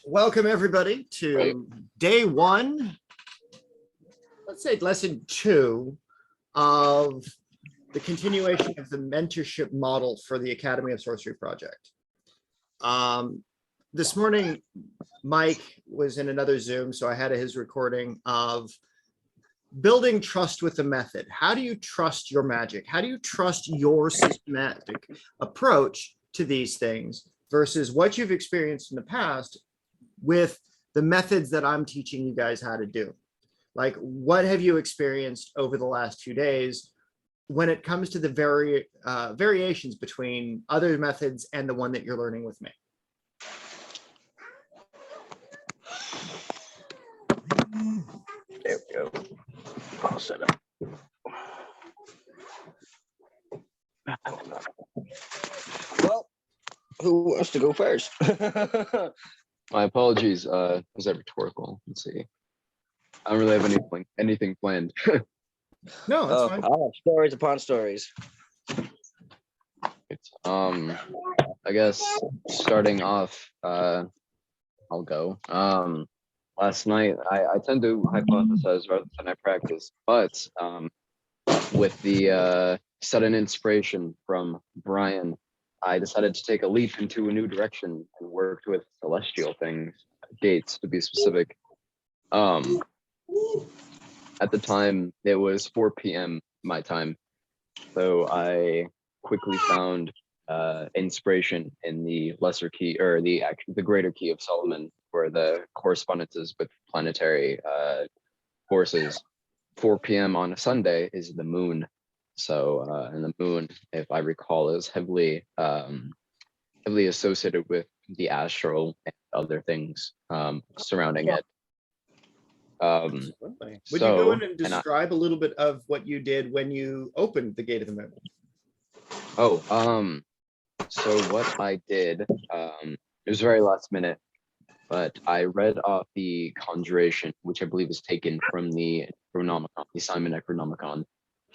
Welcome everybody to day one, let's say lesson 2 of the continuation of the mentorship model for the Academy of Sorcery project. This morning, Mike was in another Zoom, so I had his recording of building trust with the method. How do you trust your magic? How do you trust your systematic approach to these things versus what you've experienced in the past with the methods that I'm teaching you guys how to do? Like, what have you experienced over the last 2 days when it comes to the variations between other methods and the one that you're learning with me? There we go. All set up. Well, who wants to go first? My apologies. Was that rhetorical? Let's see. I don't really have anything planned. No, that's fine. I'll have stories upon stories. I guess starting off, I'll go. Last night, I tend to hypothesize rather than I practice, but with the sudden inspiration from Brian, I decided to take a leap into a new direction and worked with celestial things, gates to be specific. At the time, it was 4 p.m. my time, so I quickly found inspiration in the lesser key, or the greater key of Solomon, for the correspondences with planetary forces. 4 p.m. on a Sunday is the moon. So, and the moon, if I recall, is heavily associated with the astral and other things surrounding it. Would you go in and describe a little bit of what you did when you opened the gate of the moon? So what I did, it was very last minute, but I read off the conjuration, which I believe is taken from the Necronomicon, the Simon Necronomicon,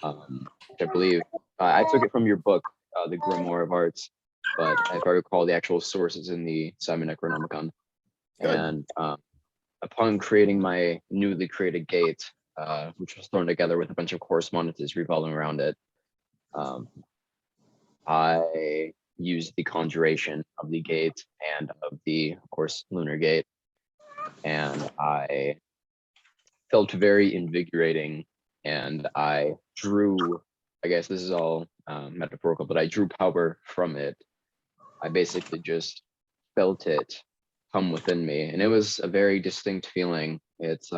which I believe I took it from your book, the Grimoire of Arts, but if I recall, the actual source is in the Simon Necronomicon. Good. And upon creating my newly created gate, which was thrown together with a bunch of correspondences revolving around it, I used the conjuration of the gate and of the, of course, lunar gate, and I felt very invigorating, and I drew, I guess this is all metaphorical, but I drew power from it. I basically just felt it come within me, and it was a very distinct feeling. It's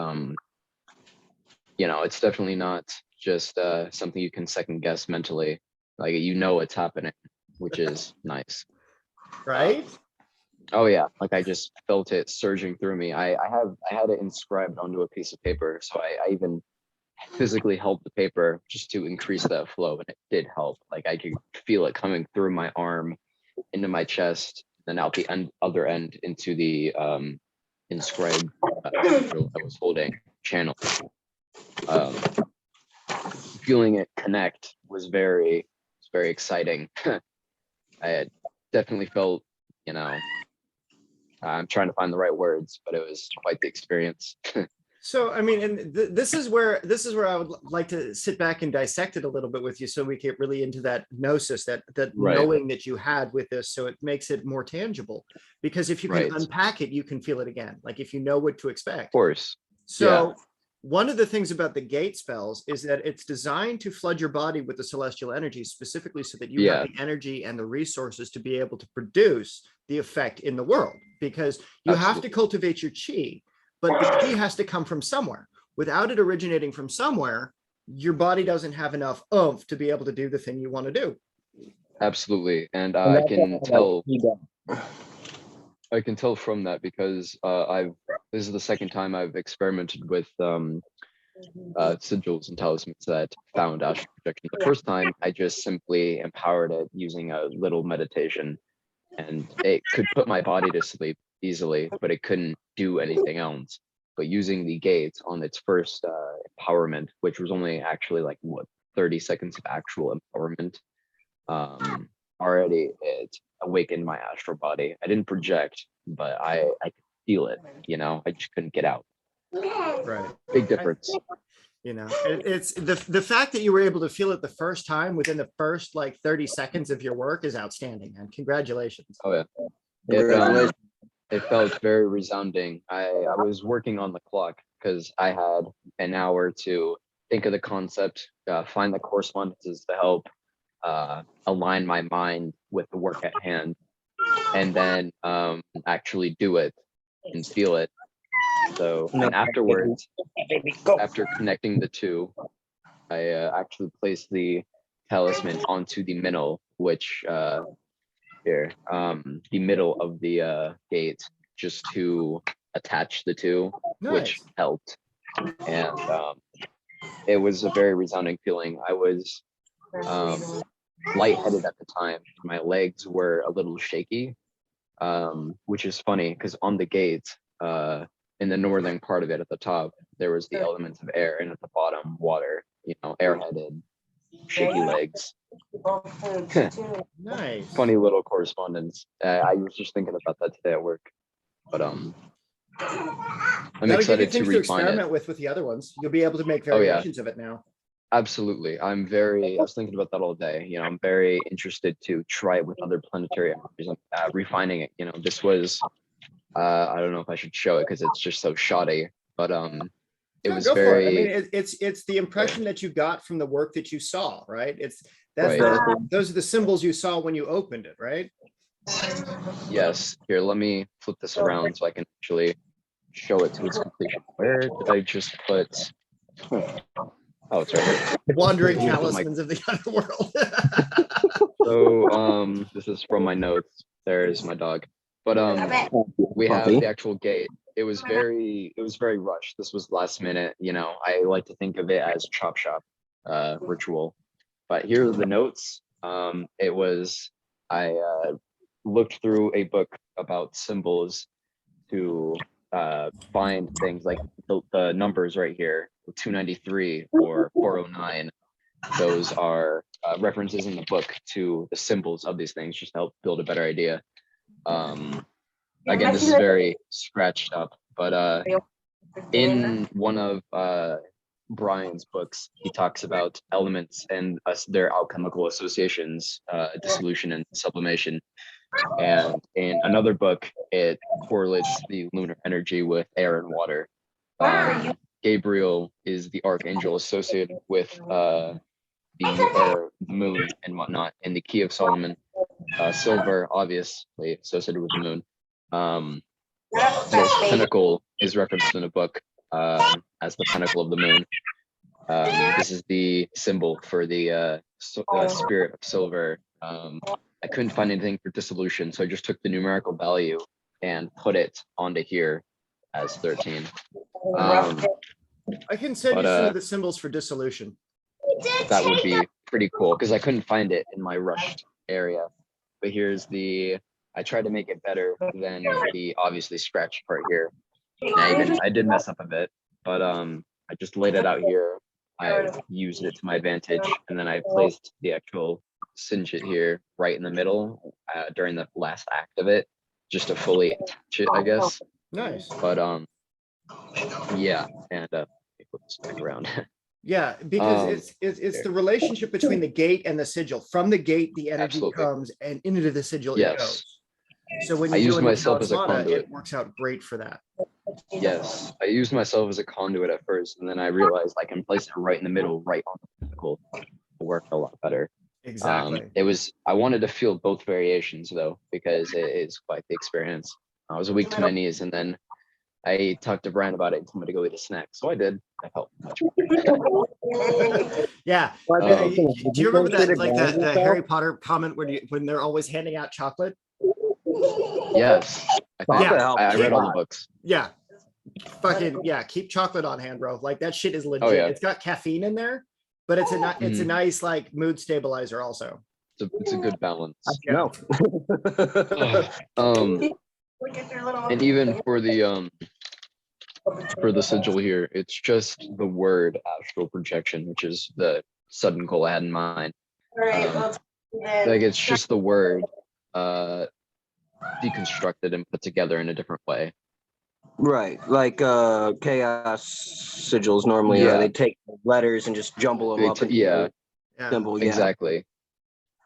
it's definitely not just something you can second guess mentally. Like, it's happening, which is nice, right? Oh yeah, like I just felt it surging through me. I had it inscribed onto a piece of paper, so I even physically held the paper just to increase that flow, and it did help. Like, I could feel it coming through my arm into my chest, and out the other end into the inscribed sigil I was holding, channel. Feeling it connect was very exciting. I had definitely felt, I'm trying to find the right words, but it was quite the experience. So, I mean, and this is where I would like to sit back and dissect it a little bit with you, so we get really into that gnosis, that right, knowing that you had with this, so it makes it more tangible. Because if you can unpack it, you can feel it again. Like, if you know what to expect. Of course. So, yeah. One of the things about the gate spells is that it's designed to flood your body with the celestial energy, specifically so that you have the energy and the resources to be able to produce the effect in the world. Because you have to cultivate your chi. But the chi has to come from somewhere. Without it originating from somewhere, your body doesn't have enough oomph to be able to do the thing you want to do. Absolutely, and I can tell. I can tell from that because this is the second time I've experimented with sigils and talismans that found astral projection. The first time, I just simply empowered it using a little meditation, and it could put my body to sleep easily, but it couldn't do anything else. But using the gate on its first empowerment, which was only actually 30 seconds of actual empowerment, already it awakened my astral body. I didn't project, but I could feel it, you know, I just couldn't get out. Right. Big difference. You know, it's the fact that you were able to feel it the first time within the first like 30 seconds of your work is outstanding, man. Congratulations. Oh yeah. Congratulations. It felt very resounding. I was working on the clock because I had an hour to think of the concept, find the correspondences to help align my mind with the work at hand, and then actually do it and feel it. So, and afterwards, after connecting the two, I actually placed the talisman onto the middle, which here, the middle of the gate, just to attach the two, which Nice. helped. And it was a very resounding feeling. I was lightheaded at the time. My legs were a little shaky, which is funny because on the gate, in the northern part of it at the top, there was the elements of air, and at the bottom, water, you know, airheaded, shaky legs. Nice. Funny little correspondence. I was just thinking about that today at work, but I'm That'll give you excited to things to refine experiment it. with the other ones. You'll be able to make Oh, yeah. variations of it now. Absolutely. I was thinking about that all day. You know, I'm very interested to try it with other planetary energies. I'm refining it. You know, this was, I don't know if I should show it because it's just so shoddy, but it No, was go for it. I mean, very, it's the impression that you got from the work that you saw, right? Right. Those are the symbols you saw when you opened it, right? yes. Here, let me flip this around so I can actually show it to its completion. Where did I just put? Oh, it's right here. Wandering Let me put my- talismans of the other world. So this is from my notes. There's my dog. But we have the actual gate. It was very rushed. This was last minute. You know, I like to think of it as chop shop ritual. But here are the notes. It was I looked through a book about symbols to find things like the numbers right here, 293 or 409. Those are references in the book to the symbols of these things, just to help build a better idea. Again, this is very scratched up, but in one of Brian's books, he talks about elements and their alchemical associations, dissolution and sublimation. And in another book, it correlates the lunar energy with air and water. Gabriel is the archangel associated with the air, the moon, and whatnot. In the Key of Solomon, silver, obviously associated with the moon. The pinnacle is referenced in a book as the pinnacle of the moon. This is the symbol for the spirit of silver. I couldn't find anything for dissolution, so I just took the numerical value and put it onto here as 13. I can send you some of the symbols for dissolution. That would be pretty cool because I couldn't find it in my rushed area. But here's I tried to make it better than the obviously scratched part here. And I did mess up a bit, but I just laid it out here. I used it to my advantage, and then I placed the actual cinch it here right in the middle during the last act of it, just to fully attach it, I guess. Nice. But yeah, and flip this back around. Yeah, because it's the relationship between the gate and the sigil. From the gate, the energy Absolutely. comes, and into the sigil it Yes. goes. So when I you're use doing the myself as a talismana, conduit. it works out great for that. Yes, I used myself as a conduit at first, and then I realized I can place it right in the middle, right on the pinnacle. It worked a lot better. Exactly. I wanted to feel both variations though, because it is quite the experience. I was weak to my knees, and then I talked to Brian about it and told me to go eat a snack. So I did. I felt much better. Yeah. Do you remember that, like the Harry Potter comment when they're always handing out chocolate? Yes. I read all the books. Yeah. Fucking yeah. Keep chocolate on hand, bro. Like that shit is legit. Oh, yeah. It's got caffeine in there, but it's a nice like mood stabilizer also. It's a good balance. No. And even for the sigil here, it's just the word astral projection, which is the sudden goal I had in mind. Like it's just the word deconstructed and put together in a different way. Right. Like chaos sigils normally are. Yeah, They take letters and just jumble them up into yeah, a Yeah. symbol. Yeah. exactly.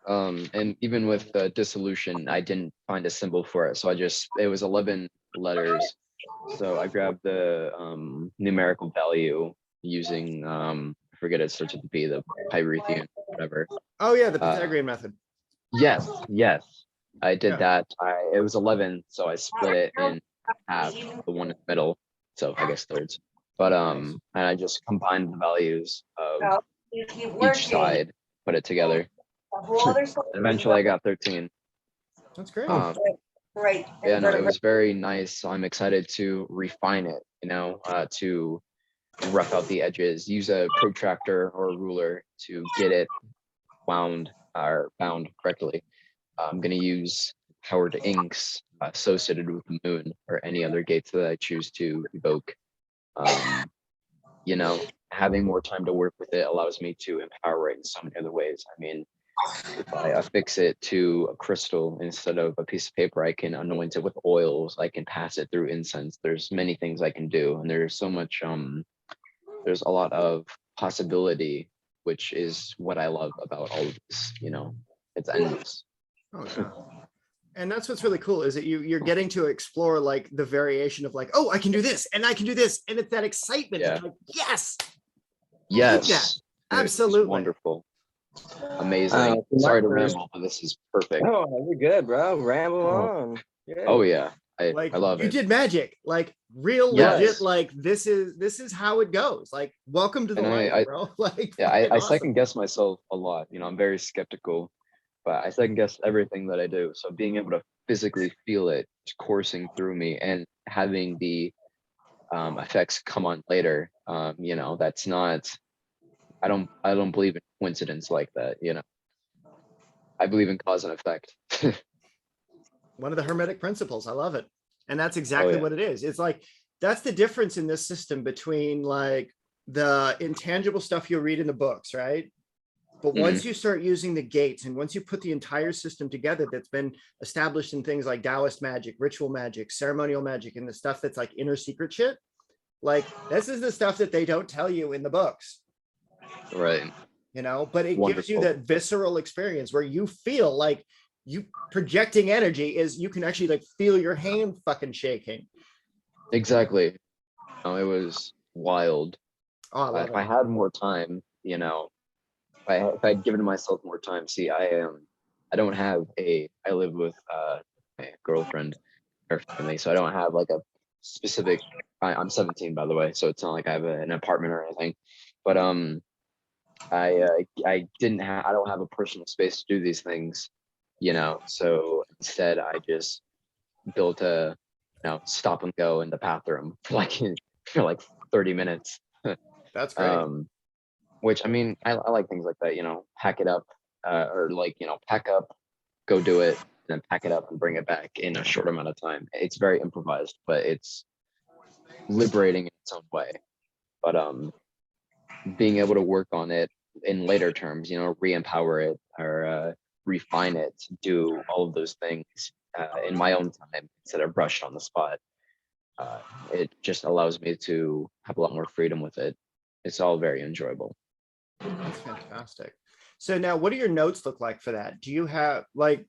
And even with dissolution, I didn't find a symbol for it, so it was 11 letters. So I grabbed the numerical value using I forget it starts with the B, the Pyrethean, whatever. Oh yeah, the Uh, Pythagorean method. yes, yes, I did Yeah. that. It was 11, so I split it in half, the one in the middle, so I guess thirds. But and I just combined the values of each side, put it together. Eventually, I got 13. That's great. Um, yeah, no, it was very nice. So I'm excited to refine it, to rough out the edges, use a protractor or a ruler to get it wound or bound correctly. I'm going to use powered inks associated with the moon or any other gates that I choose to evoke. Um, Having more time to work with it allows me to empower it in so many other ways. I mean, if I affix it to a crystal instead of a piece of paper, I can anoint it with oils. I can pass it through incense. There's many things I can do, and there's so much. There's a lot of possibility, which is what I love about all of this. It's endless. Oh yeah. And that's what's really cool is that you're getting to explore like the variation of like, oh, I can do this and I can do this. And it's that excitement. Yeah. It's like, yes, Yes, It's absolutely wonderful, amazing. Sorry to ramble, but this is perfect. Oh, you're good, bro. Ramble on. Yeah. Oh yeah, like I love you it. did magic, like real Yes. legit, like this is how it goes. Like, welcome to the And life, bro. Like, Yeah, fucking I awesome. second guess myself a lot. I'm very skeptical, but I second guess everything that I do. So being able to physically feel it coursing through me and having the effects come on later, that's not. I don't believe in coincidence like that. I believe in cause and effect. One of the hermetic principles. I love it. And that's exactly yeah. what it is. It's like, that's the difference in this system between like the intangible stuff you'll read in the books, right? But once you start using the gates and once you put the entire system together that's been established in things like Taoist magic, ritual magic, ceremonial magic, and the stuff that's like inner secret shit, like this is the stuff that they don't tell you in the books. Right. But it gives you that visceral experience where you feel like you projecting energy is you can actually like feel your hand fucking shaking. Exactly. It was wild. Oh, I love if it. I had more time, if I'd given myself more time, see, I don't have I live with my girlfriend, her family, so I don't have like a specific. I'm 17, by the way, so it's not like I have an apartment or anything. But I don't have a personal space to do these things, So instead, I just built a stop and go in the bathroom for like 30 minutes. That's great. Which I mean, I like things like that, pack it up, or pack up, go do it, and then pack it up and bring it back in a short amount of time. It's very improvised, but it's liberating in its own way. But being able to work on it in later terms, re-empower it or refine it, do all of those things in my own time instead of rushed on the spot. It just allows me to have a lot more freedom with it. It's all very enjoyable. That's fantastic. So now what do your notes look like for that? Do you have like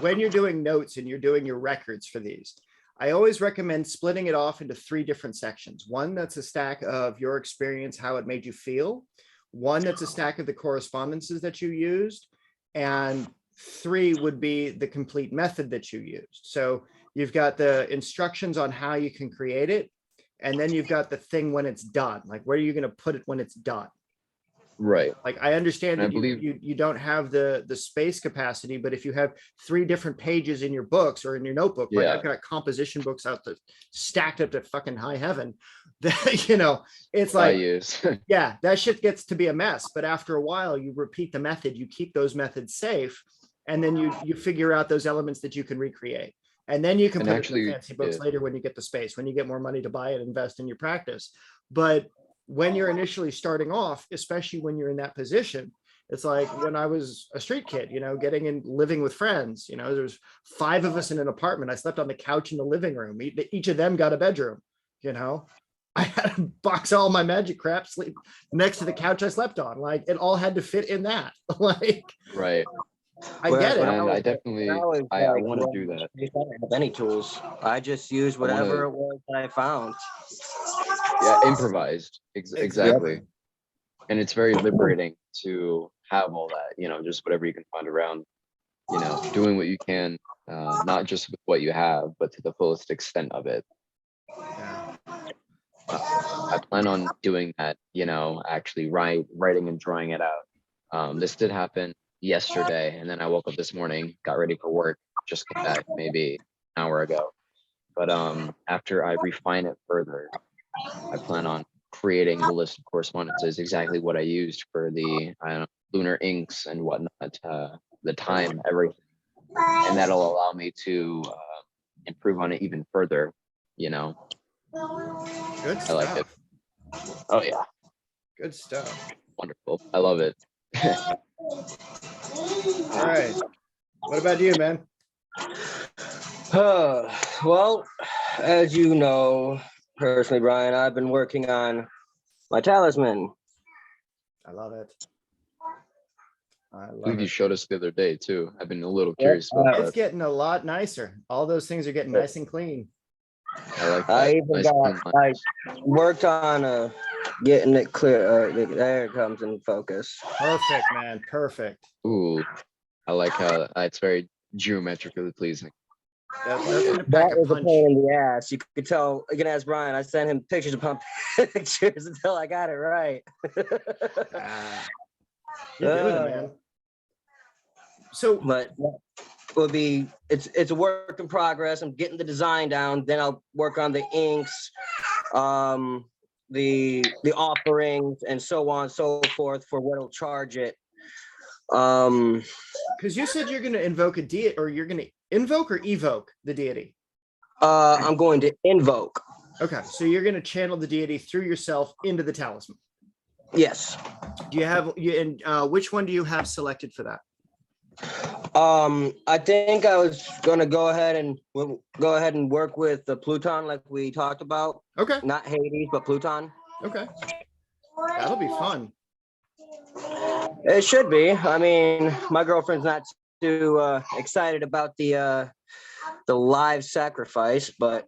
when you're doing notes and you're doing your records for these, I always recommend splitting it off into 3 different sections. One that's a stack of your experience, how it made you feel. One that's a stack of the correspondences that you used. And 3 would be the complete method that you used. So you've got the instructions on how you can create it. And then you've got the thing when it's done, like where are you going to put it when it's done? Right. Like I understand that I believe you don't have the space capacity, but if you have 3 different pages in your books or in your notebook, like I've got composition books out that stacked up to fucking high heaven, that it's like, yeah, that shit gets to be a mess. But after a while, you repeat the method, you keep those methods safe, and then you figure out those elements that you can recreate. And then you can put it in fancy books later when you get the space, when you get more money to buy it, invest in your practice. But when you're initially starting off, especially when you're in that position, It's like when I was a street kid, getting in, living with friends, there's 5 of us in an apartment. I slept on the couch in the living room. Each of them got a bedroom, I had to box all my magic crap, sleep next to the couch I slept on. Like it all had to fit in that. Like, Right. I get it. And I definitely, I want to do that. I don't have any tools. I just use whatever it was that I found. Yeah, improvised. Exactly. And it's very liberating to have all that, just whatever you can find around, doing what you can, not just with what you have, but to the fullest extent of it. Yeah. I plan on doing that, actually writing and drawing it out. This did happen yesterday, and then I woke up this morning, got ready for work, just came back maybe an hour ago. But after I refine it further, I plan on creating the list of correspondences, exactly what I used for the lunar inks and whatnot, the time, everything, and that'll allow me to improve on it even further. Good I stuff. like it. Oh yeah, Good stuff. wonderful. I love it. All right. What about you, man? Well, as you know, personally, Brian, I've been working on my talisman. I love it. I I love believe you it. showed us the other day too. I've been a little curious about It's that. getting a lot nicer. All those things are getting nice and clean. I like that. I even Nice clean line. I worked on getting it clear. There it comes in focus. Perfect, man. Perfect. Ooh, I like how it's very geometrically pleasing. That's gonna pack That a was a punch. pain in the ass. You could tell. You can ask Brian. I sent him pictures upon pictures until I got it right. Ah, you're doing it, man. So But will be it's a work in progress. I'm getting the design down. Then I'll work on the inks, the offerings, and so on and so forth for what I'll charge it. because you said you're gonna invoke a deity, or you're gonna invoke or evoke the deity. I'm going to invoke. Okay, so you're gonna channel the deity through yourself into the talisman. Yes. Do you have which one do you have selected for that? I think I was gonna go ahead and work with the Pluton like we talked about. Okay, Not Hades, but Pluton. okay, that'll be fun. It should be. I mean, my girlfriend's not too excited about the live sacrifice, but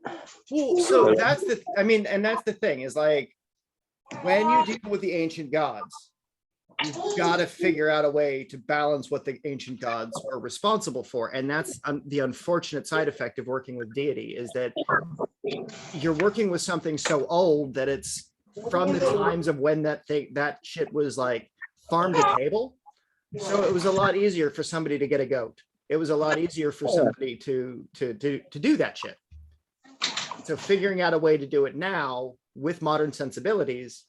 Well, so that's and that's the thing is like when you deal with the ancient gods, you've got to figure out a way to balance what the ancient gods are responsible for. And that's the unfortunate side effect of working with deity is that you're working with something so old that it's from the times of when that shit was like farm to table. So it was a lot easier for somebody to get a goat. It was a lot easier for somebody to do that shit. So figuring out a way to do it now with modern sensibilities.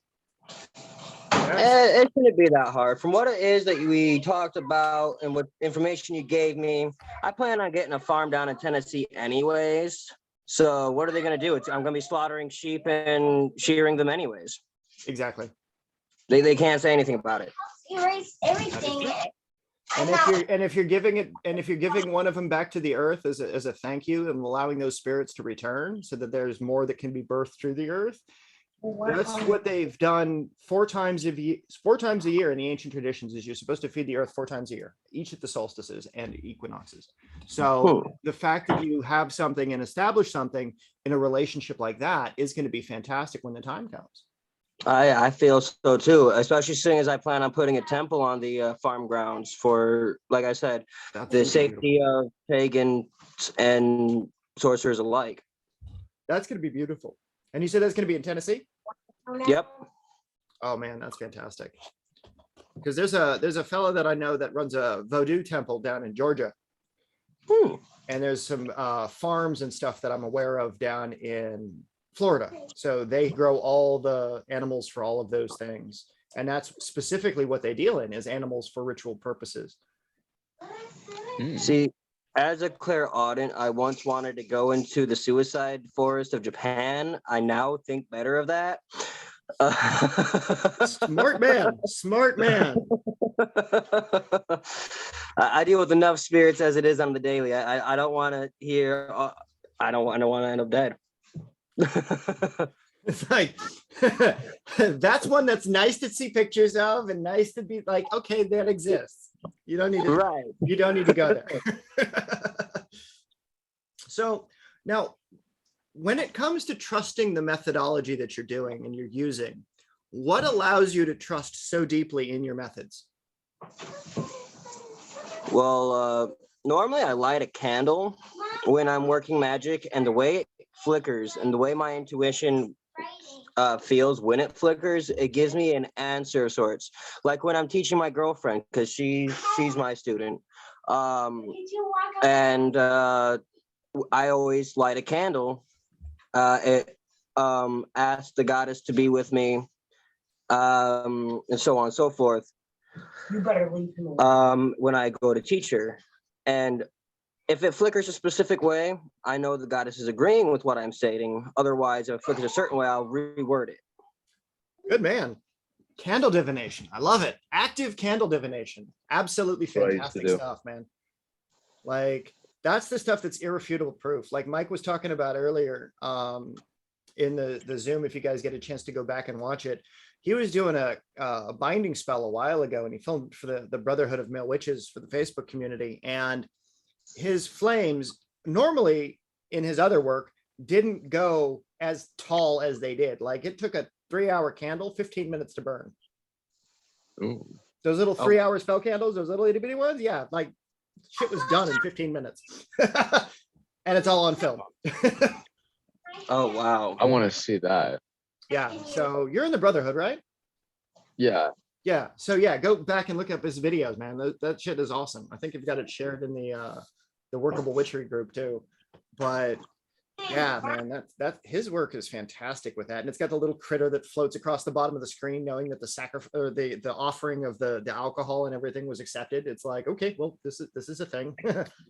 it shouldn't be that hard. From what it is that we talked about and what information you gave me, I plan on getting a farm down in Tennessee anyways. So what are they going to do? I'm going to be slaughtering sheep and shearing them anyways. Exactly. They can't say anything about it. Erase everything. And if you're giving one of them back to the earth as a thank you and allowing those spirits to return so that there's more that can be birthed through the earth, that's what they've done 4 times a year in the ancient traditions. Is you're supposed to feed the earth 4 times a year, each at the solstices and equinoxes. So the fact that you have something and establish something in a relationship like that is going to be fantastic when the time comes. I feel so too, especially seeing as I plan on putting a temple on the farm grounds for, like I said, the safety of pagans and sorcerers alike. That's going to be beautiful. And you said that's going to be in Tennessee? Yep. Oh man, that's fantastic. Because there's a fellow that I know that runs a voodoo temple down in Georgia. And there's some farms and stuff that I'm aware of down in Florida. So they grow all the animals for all of those things. And that's specifically what they deal in, is animals for ritual purposes. See, as a clairaudient, I once wanted to go into the suicide forest of Japan. I now think better of that. Smart man. I deal with enough spirits as it is on the daily. I don't want to hear. I don't want to end up dead. It's like, that's one that's nice to see pictures of and nice to be like, okay, that exists. You don't need to, Right. you don't need to go there. So now, when it comes to trusting the methodology that you're doing and you're using, what allows you to trust so deeply in your methods? Well, normally I light a candle when I'm working magic, and the way it flickers and the way my intuition feels when it flickers, it gives me an answer of sorts. Like when I'm teaching my girlfriend, because she's my student, and I always light a candle. Ask the goddess to be with me, and so on and so forth. You better leave him alone. When I go to teach her, and if it flickers a specific way, I know the goddess is agreeing with what I'm stating. Otherwise, if it flickers a certain way, I'll reword it. Good man. Candle divination. I love it. Active candle divination. Absolutely That's what I used to fantastic do. stuff, man. Like, that's the stuff that's irrefutable proof. Like Mike was talking about earlier in the Zoom, if you guys get a chance to go back and watch it. He was doing a binding spell a while ago, and he filmed for the Brotherhood of Male Witches for the Facebook community. And his flames, normally in his other work, didn't go as tall as they did. Like, it took a 3-hour candle, 15 minutes to burn. Ooh. Those little 3-hour spell candles, those little itty bitty ones. Yeah, like shit was done in 15 minutes. And it's all on film. Oh, wow. I want to see that. Yeah. So you're in the Brotherhood, right? Yeah. Yeah. So yeah, go back and look up his videos, man. That shit is awesome. I think you've got it shared in the Workable Witchery group too. But yeah, man, that his work is fantastic with that. And it's got the little critter that floats across the bottom of the screen, knowing that the sacrifice or the offering of the alcohol and everything was accepted. It's like, okay, well, this is a thing.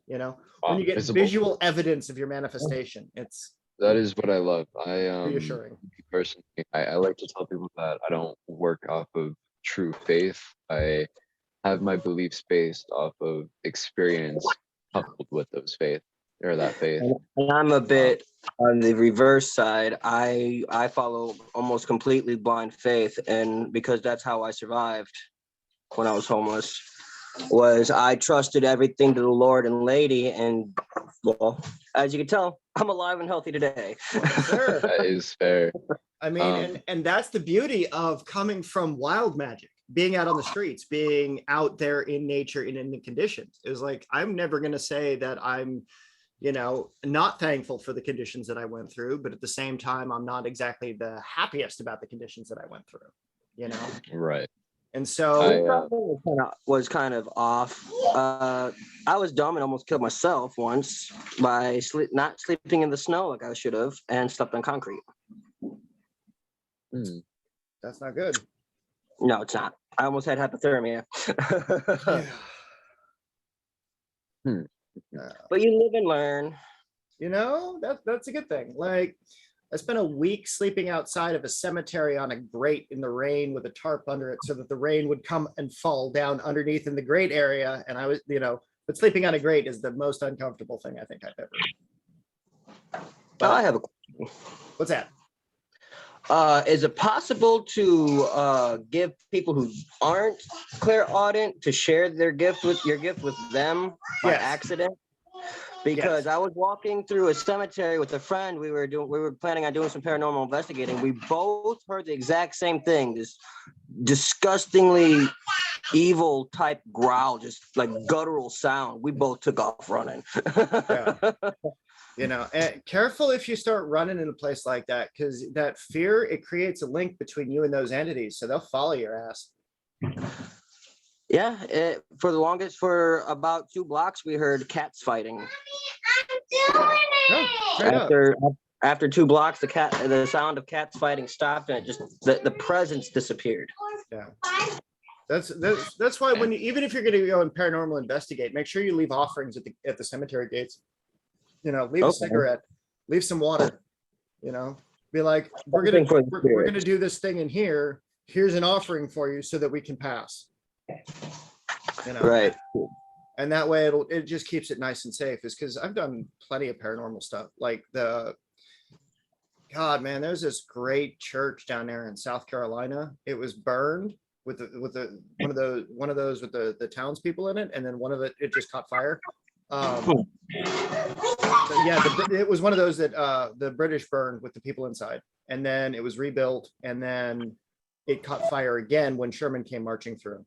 You know, when you get Visible. visual evidence of your manifestation, it's That is what I love. reassuring. Personally, I like to tell people that I don't work off of true faith. I have my beliefs based off of experience coupled with those faith or that faith. And I'm a bit on the reverse side. I follow almost completely blind faith, and because that's how I survived when I was homeless, was I trusted everything to the Lord and Lady, and well, as you can tell, I'm alive and healthy today. Sure. That is fair. I mean, and that's the beauty of coming from wild magic, being out on the streets, being out there in nature and in the conditions. It was like, I'm never going to say that I'm, you know, not thankful for the conditions that I went through, but at the same time, I'm not exactly the happiest about the conditions that I went through, you know? Right. And so was kind of off. I was dumb and almost killed myself once by not sleeping in the snow like I should have, and slept on concrete. that's not good. No, it's not. I almost had hypothermia. But you live and learn. You know, that's a good thing. Like, I spent a week sleeping outside of a cemetery on a grate in the rain with a tarp under it so that the rain would come and fall down underneath in the grate area. And I was, you know, but sleeping on a grate is the most uncomfortable thing I think I've ever. But I have a question. What's that? Is it possible to give people who aren't clairaudient to share your gift with them by Yes. accident? Because I was walking through a cemetery with a friend. We were planning on doing some paranormal investigating. We both heard the exact same thing, this disgustingly evil type growl, just like guttural sound. We both took off running. Yeah. You know, and careful if you start running in a place like that, because that fear, it creates a link between you and those entities. So they'll follow your ass. Yeah, for about 2 blocks, we heard cats fighting. After 2 blocks, the sound of cats fighting stopped, and it just the presence disappeared. Yeah. That's why when even if you're going to go and paranormal investigate, make sure you leave offerings at the cemetery gates. You know, leave a cigarette, leave some water. You know, be like, we're gonna do this thing in here. Here's an offering for you so that we can pass. You know, Right. and that way it just keeps it nice and safe. Is because I've done plenty of paranormal stuff. Like God, man, there's this great church down there in South Carolina. It was burned with one of those with the townspeople in it, and then one of it just caught fire. Yeah, it was one of those that the British burned with the people inside, and then it was rebuilt, and then it caught fire again when Sherman came marching through.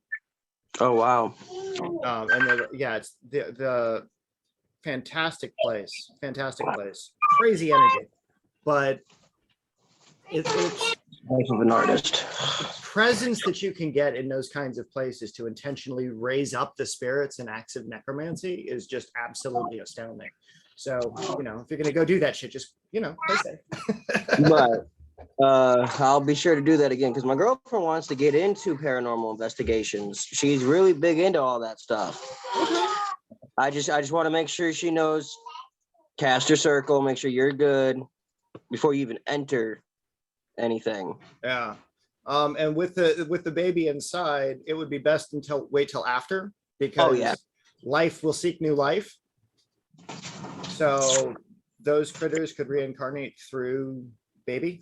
Oh, wow. And yeah, it's the fantastic place, crazy energy, but it's Life of an artist. the presence that you can get in those kinds of places to intentionally raise up the spirits and acts of necromancy is just absolutely astounding. So, you know, if you're gonna go do that shit, just, you know, play safe. But I'll be sure to do that again because my girlfriend wants to get into paranormal investigations. She's really big into all that stuff. I just want to make sure she knows, cast your circle, make sure you're good before you even enter anything. Yeah. And with the baby inside, it would be best wait till after, because life will seek new life. So those critters could reincarnate through baby.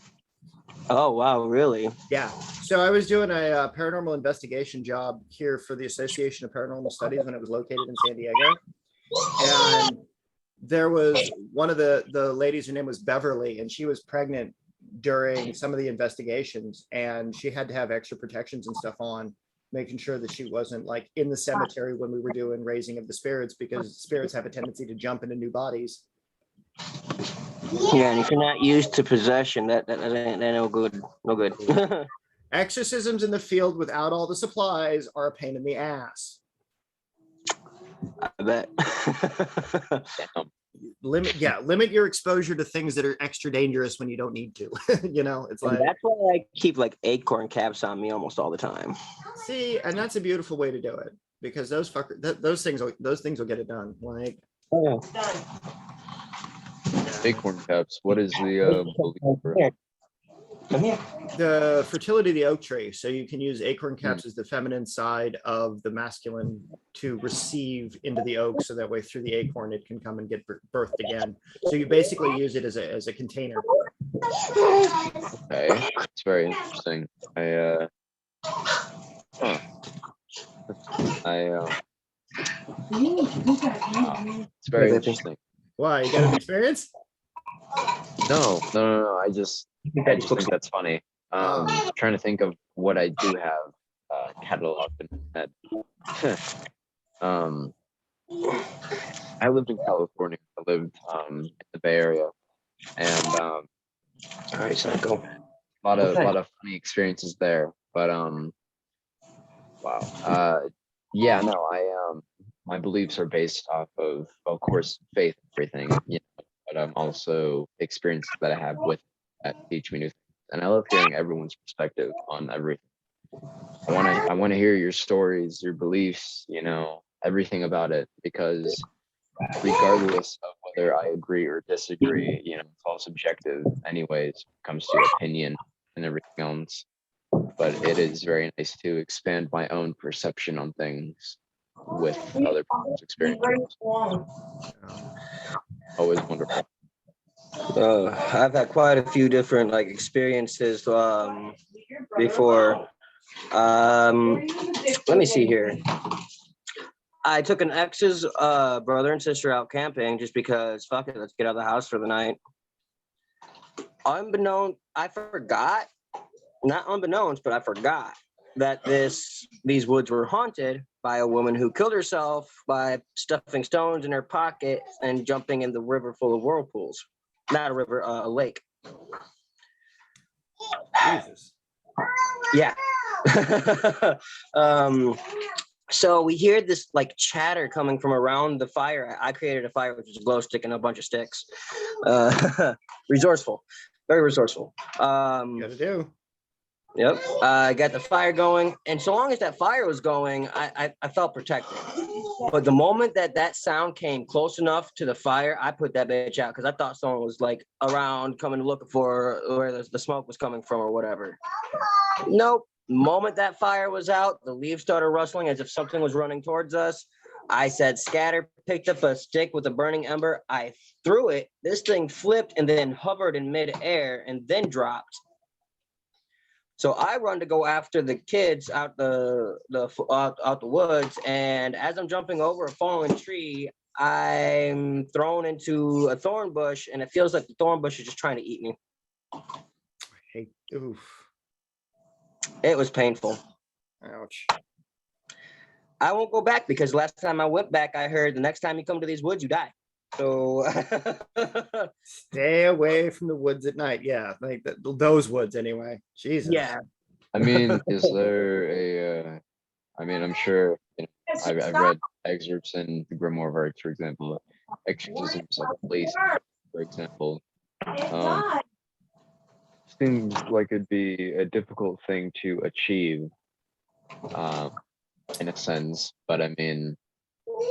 Oh, wow, really? Yeah. So I was doing a paranormal investigation job here for the Association of Paranormal Studies when it was located in San Diego. And there was one of the ladies, her name was Beverly, and she was pregnant during some of the investigations, and she had to have extra protections and stuff on, making sure that she wasn't like in the cemetery when we were doing raising of the spirits, because spirits have a tendency to jump into new bodies. Yeah, and if you're not used to possession, that ain't no good. No good. Exorcisms in the field without all the supplies are a pain in the ass. I bet. Limit your exposure to things that are extra dangerous when you don't need to. You know, it's like, that's why I keep like acorn caps on me almost all the time. see, and that's a beautiful way to do it, because those things will get it done. Like, Oh, Acorn caps. What is the belief for it? come here. the fertility of the oak tree. So you can use acorn caps as the feminine side of the masculine to receive into the oak, so that way through the acorn it can come and get birthed again. So you basically use it as a container. Okay, it's very interesting. It's very interesting. Why, you got an experience? No. I just think that's funny. Trying to think of what I do have cataloged in my head. I lived in California. I lived in the Bay Area, and All right, so go. a lot of funny experiences there. But wow. Yeah, no, my beliefs are based off of course, faith and everything, you know, but also experiences that I have with that teach me new things. And I love hearing everyone's perspective on everything. I want to hear your stories, your beliefs, you know, everything about it, because regardless of whether I agree or disagree, you know, it's all subjective anyways when it comes to opinion and everything else. But it is very nice to expand my own perception on things with other people's experiences. Always wonderful. I've had quite a few different like experiences before. Let me see here. I took an ex's brother and sister out camping just because, fuck it, let's get out of the house for the night. I forgot, not unbeknownst, but I forgot that these woods were haunted by a woman who killed herself by stuffing stones in her pocket and jumping in the river full of whirlpools. Not a river, a lake. Jesus. Yeah. So we hear this like chatter coming from around the fire. I created a fire, which is a glow stick and a bunch of sticks. Resourceful, very resourceful. Gotta do. Yep. I got the fire going, and so long as that fire was going, I felt protected. But the moment that sound came close enough to the fire, I put that bitch out because I thought someone was like around coming looking for where the smoke was coming from or whatever. Nope. moment that fire was out, the leaves started rustling as if something was running towards us. I said scatter, picked up a stick with a burning ember. I threw it. This thing flipped and then hovered in midair and then dropped. So I run to go after the kids out the woods, and as I'm jumping over a fallen tree, I'm thrown into a thorn bush, and it feels like the thorn bush is just trying to eat me. Hey, oof. It was painful. Ouch. I won't go back because last time I went back, I heard the next time you come to these woods, you die. So Stay away from the woods at night. Yeah, like those woods anyway. Jesus. yeah. I mean, is there a, I mean, I'm sure, I've read excerpts in the Grimoire of Arts, for example, exorcisms of a place, for example. Seems like it'd be a difficult thing to achieve, in a sense, but I mean,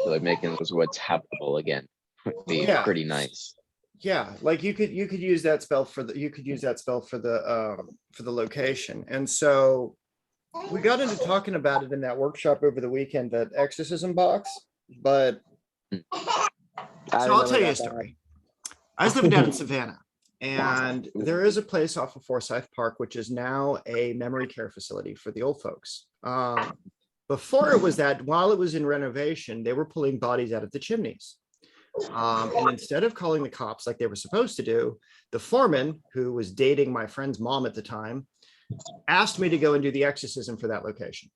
like making those woods habitable again would be Yeah. pretty nice. Yeah, like you could use that spell for the location. And so we got into talking about it in that workshop over the weekend, that exorcism box. But so I'll tell you a story. I was living down in Savannah, and there is a place off of Forsyth Park, which is now a memory care facility for the old folks. Before it was that, while it was in renovation, they were pulling bodies out of the chimneys. And instead of calling the cops like they were supposed to do, the foreman, who was dating my friend's mom at the time, asked me to go and do the exorcism for that location.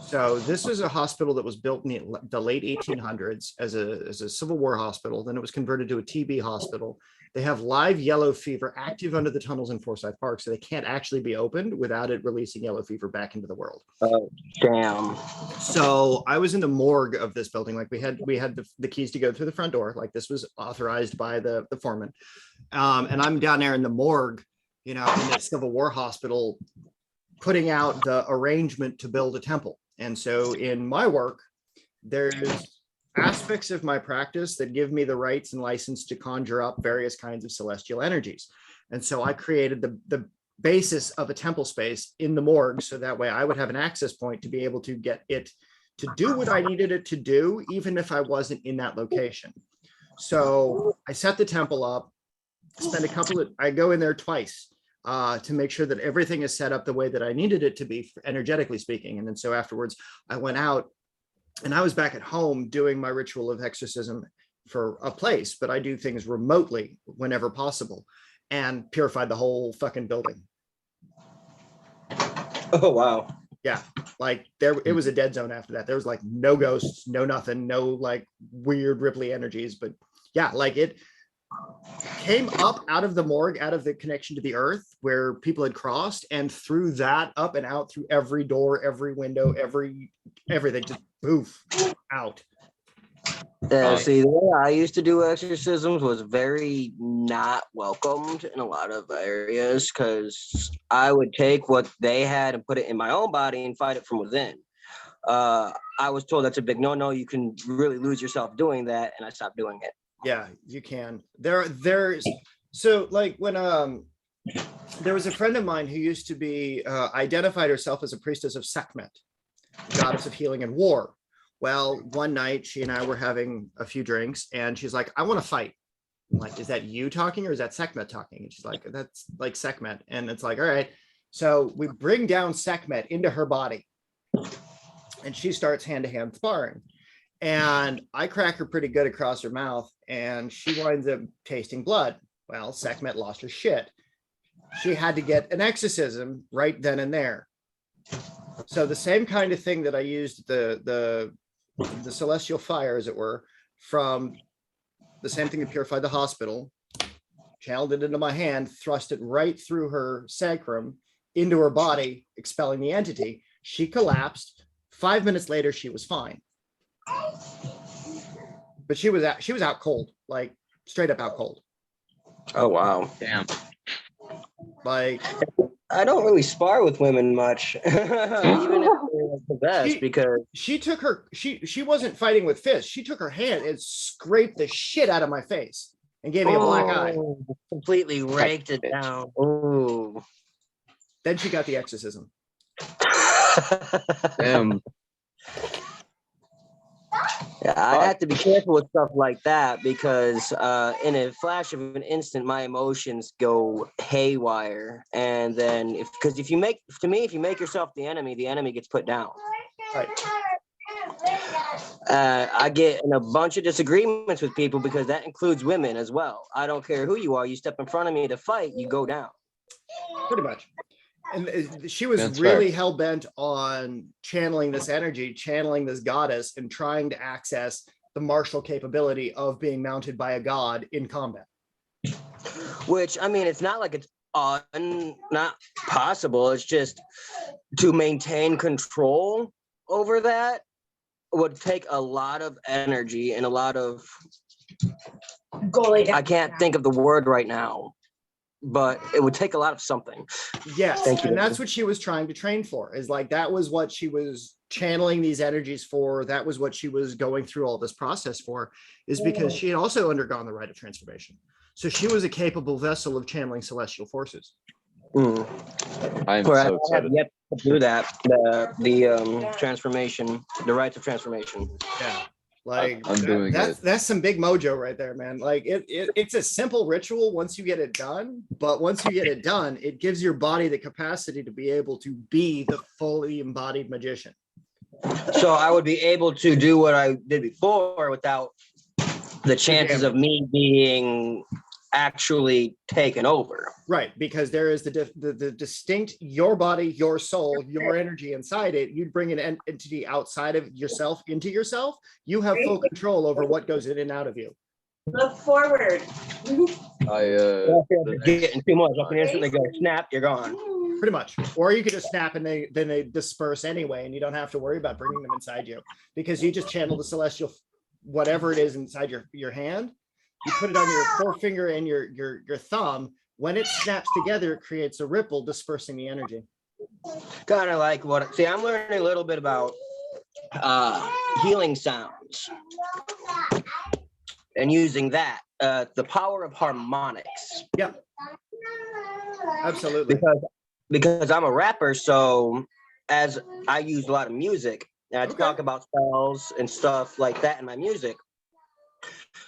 So this was a hospital that was built in the late 1800s as a Civil War hospital. Then it was converted to a TB hospital. They have live yellow fever active under the tunnels in Forsyth Park, so they can't actually be opened without it releasing yellow fever back into the world. Oh, damn. So I was in the morgue of this building. Like we had the keys to go through the front door. Like this was authorized by the foreman. And I'm down there in the morgue, in the Civil War hospital, putting out the arrangement to build a temple. And so in my work, there's aspects of my practice that give me the rights and license to conjure up various kinds of celestial energies. And so I created the basis of a temple space in the morgue, so that way I would have an access point to be able to get it to do what I needed it to do, even if I wasn't in that location. So I set the temple up, I go in there twice to make sure that everything is set up the way that I needed it to be, energetically speaking. And then so afterwards I went out and I was back at home doing my ritual of exorcism for a place, but I do things remotely whenever possible, and purified the whole fucking building. Oh, wow. Yeah, like it was a dead zone after that. There was like no ghosts, no nothing, no like weird Ripley energies. But yeah, like it came up out of the morgue, out of the connection to the earth where people had crossed, and through that up and out through every door, every window, everything, just poof out. See, the way I used to do exorcisms was very not welcomed in a lot of areas, because I would take what they had and put it in my own body and fight it from within. I was told that's a big no-no. You can really lose yourself doing that, and I stopped doing it. Yeah, you can. There's so like when there was a friend of mine who used to be identified herself as a priestess of Sekhmet, goddess of healing and war. Well, one night she and I were having a few drinks, and she's like, I want to fight. I'm like, is that you talking or is that Sekhmet talking? And she's like, that's like Sekhmet. And it's like, all right. So we bring down Sekhmet into her body, and she starts hand-to-hand sparring. And I crack her pretty good across her mouth, and she winds up tasting blood. Well, Sekhmet lost her shit. She had to get an exorcism right then and there. So the same kind of thing that I used the celestial fire, as it were, from the same thing that purified the hospital, channeled it into my hand, thrust it right through her sacrum into her body, expelling the entity. She collapsed. 5 minutes later, she was fine. But she was out cold, like straight up out cold. Oh, wow. Damn. Like, I don't really spar with women much, even if they're possessed, because she wasn't fighting with fists. She took her hand and scraped the shit out of my face and gave me a black eye. Completely raked it down. Oh. Then she got the exorcism. Damn. Yeah, I have to be careful with stuff like that because in a flash of an instant, my emotions go haywire. And then if you make yourself the enemy gets put down. Right. I get in a bunch of disagreements with people because that includes women as well. I don't care who you are. You step in front of me to fight, you go down. Pretty much. And she was That's really fair. hell-bent on channeling this energy, channeling this goddess, and trying to access the martial capability of being mounted by a god in combat. Which, I mean, it's not like it's not possible. It's just to maintain control over that would take a lot of energy and a lot of, I can't think of the word right now, but it would take a lot of something. Yes, Thank you. and that's what she was trying to train for, is like that was what she was channeling these energies for. That was what she was going through all this process for, is because she had also undergone the rite of transformation. So she was a capable vessel of channeling celestial forces. I'm Whereas so I have excited. yet to do that. The transformation, the rites of transformation. Yeah, like I'm doing that's some big mojo right there, man. Like it's a simple ritual once you get it done, but once you get it done, it gives your body the capacity to be able to be the fully embodied magician. So I would be able to do what I did before without the chances of me being actually taken over. Right, because there is the distinct, your body, your soul, your energy inside it. You'd bring an entity outside of yourself into yourself. You have full control over what goes in and out of you. Look forward. Getting too much, I can instantly go snap, you're gone. Pretty much. Or you could just snap and then they disperse anyway, and you don't have to worry about bringing them inside you, because you just channel the celestial, whatever it is inside your hand. You put it on your forefinger and your thumb. When it snaps together, it creates a ripple dispersing the energy. Kind of like I'm learning a little bit about healing sounds and using that, the power of harmonics. Yep. Absolutely. Because I'm a rapper, so as I use a lot of music, and I talk about spells and stuff like that in my music.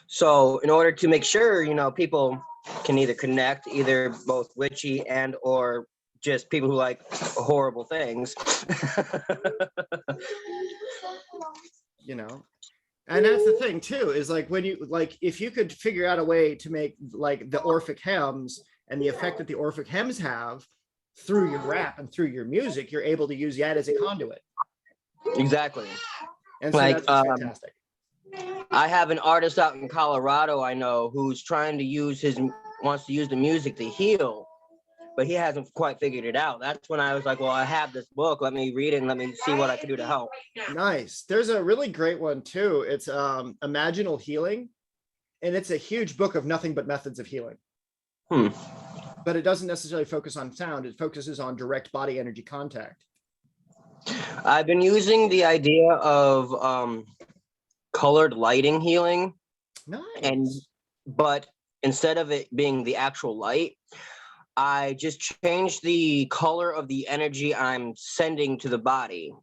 So in order to make sure, people can either connect, either both witchy and or just people who like horrible things. And that's the thing too, is like when you if you could figure out a way to make like the Orphic hymns and the effect that the Orphic hymns have through your rap and through your music, you're able to use that as a conduit. Exactly. And so that's fantastic. I have an artist out in Colorado I know who's trying to wants to use the music to heal, but he hasn't quite figured it out. That's when I was like, well, I have this book. Let me read it and let me see what I can do to help. Nice. There's a really great one too. It's Imaginal Healing, and it's a huge book of nothing but methods of healing. But it doesn't necessarily focus on sound. It focuses on direct body energy contact. I've been using the idea of colored lighting healing. Nice. But instead of it being the actual light, I just changed the color of the energy I'm sending to the body.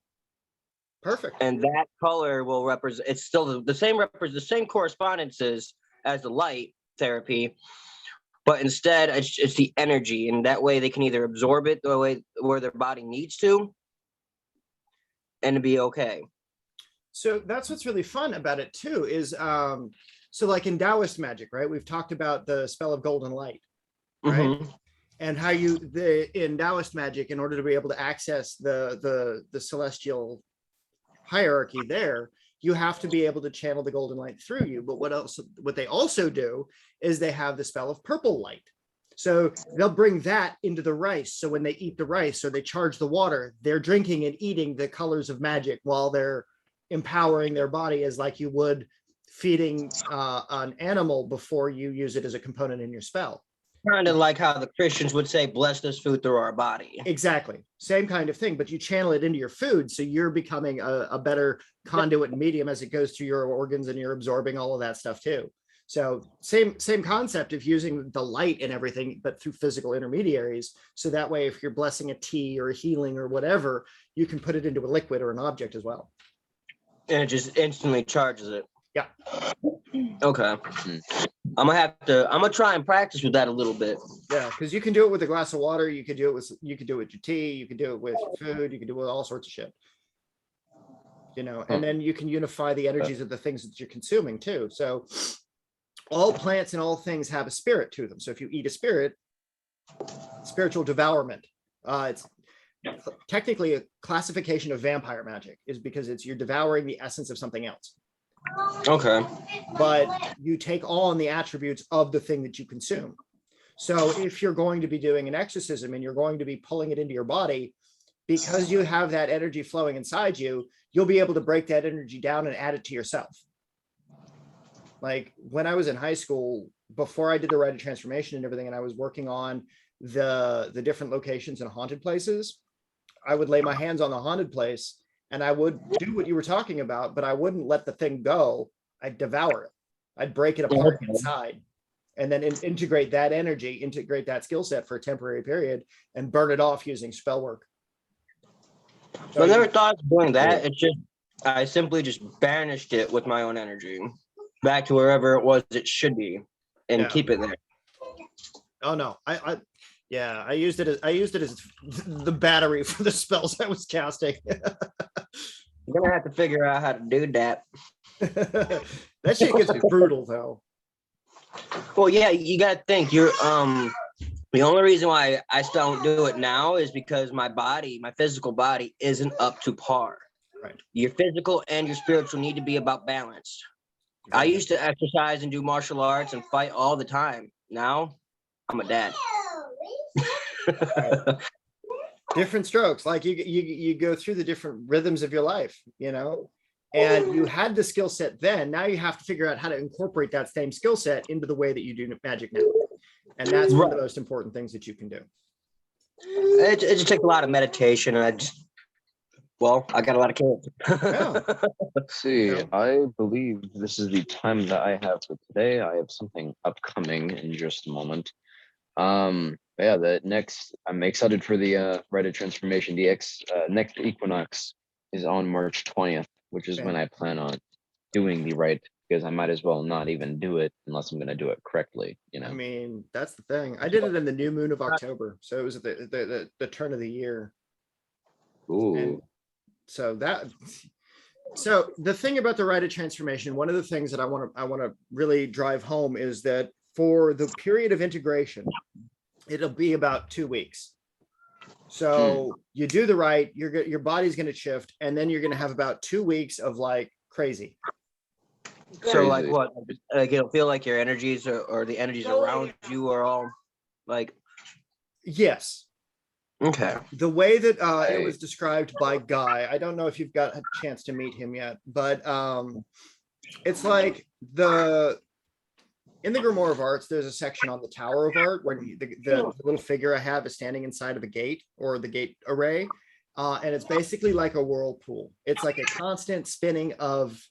Perfect. And that color will represent, it's still the same correspondences as the light therapy, but instead it's the energy, and that way they can either absorb it the way where their body needs to and be okay. So that's what's really fun about it too, is so like in Taoist magic, right? We've talked about the spell of golden light, right? And how in Taoist magic, in order to be able to access the celestial hierarchy there, you have to be able to channel the golden light through you. But what they also do is they have the spell of purple light. So they'll bring that into the rice. So when they eat the rice or they charge the water, they're drinking and eating the colors of magic while they're empowering their body, as like you would feeding an animal before you use it as a component in your spell. Kind of like how the Christians would say, bless this food through our body. Exactly. Same kind of thing, but you channel it into your food. So you're becoming a better conduit and medium as it goes through your organs, and you're absorbing all of that stuff too. So same concept of using the light and everything, but through physical intermediaries. So that way, if you're blessing a tea or a healing or whatever, you can put it into a liquid or an object as well. And it just instantly charges it. Yeah. Okay. I'm gonna try and practice with that a little bit. Yeah, because you can do it with a glass of water. You could do it with your tea. You could do it with your food. You can do it with all sorts of shit. And then you can unify the energies of the things that you're consuming too. So all plants and all things have a spirit to them. So if you eat a spirit, spiritual devourment, it's technically a classification of vampire magic, is because you're devouring the essence of something else. Okay. But you take on the attributes of the thing that you consume. So if you're going to be doing an exorcism and you're going to be pulling it into your body, because you have that energy flowing inside you, you'll be able to break that energy down and add it to yourself. Like when I was in high school, before I did the rite of transformation and everything, and I was working on the different locations and haunted places, I would lay my hands on the haunted place and I would do what you were talking about, but I wouldn't let the thing go. I'd devour it. I'd break it apart inside and then integrate that energy, integrate that skill set for a temporary period and burn it off using spell work. So I never thought of doing that. It's just, I simply just banished it with my own energy back to wherever it was it should be and keep it there. Oh no, I used it as the battery for the spells I was casting. You're gonna have to figure out how to do that. That shit gets brutal though. Well, yeah, you gotta think you're the only reason why I still don't do it now is because my physical body isn't up to par. Right. Your physical and your spiritual need to be about balance. Exactly. I used to exercise and do martial arts and fight all the time. Now I'm a dad. Different strokes. Like you go through the different rhythms of your life, and you had the skill set then. Now you have to figure out how to incorporate that same skill set into the way that you do magic now. And that's one of the most important things that you can do. It just takes a lot of meditation, and I got a lot of character. Let's see. I believe this is the time that I have for today. I have something upcoming in just a moment. I'm excited for the Rite of Transformation. The next equinox is on March 20th, which is when I plan on doing the rite, because I might as well not even do it unless I'm going to do it correctly. I mean, that's the thing. I did it in the new moon of October, so it was at the turn of the year. Ooh. And so the thing about the Rite of Transformation, one of the things that I want to really drive home is that for the period of integration, it'll be about 2 weeks. So you do the rite, your body's going to shift, and then you're going to have about 2 weeks of like crazy. So like what? Like it'll feel like your energies or the energies around you are all like. Yes. Okay. The way that it was described by Guy, I don't know if you've got a chance to meet him yet, but it's like in the Grimoire of Arts, there's a section on the Tower of Art where the little figure I have is standing inside of a gate or the gate array. And it's basically like a whirlpool. It's like a constant spinning of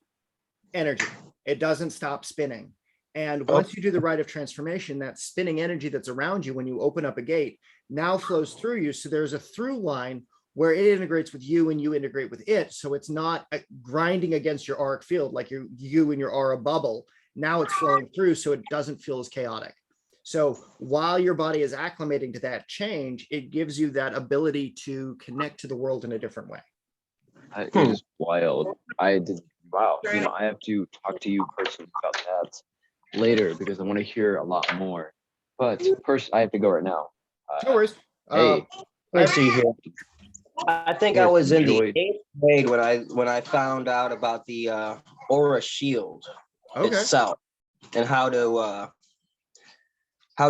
energy. It doesn't stop spinning. And once you do the Rite of Transformation, that spinning energy that's around you when you open up a gate now flows through you. So there's a through line where it integrates with you and you integrate with it. So it's not grinding against your auric field like you and your aura bubble. Now it's flowing through, so it doesn't feel as chaotic. So while your body is acclimating to that change, it gives you that ability to connect to the world in a different way. It is wild. Wow. I have to talk to you personally about that later because I want to hear a lot more. But first, I have to go right now. No worries. Hey, let's see here. I think I was in the 8th grade when I found out about the aura shield itself and how to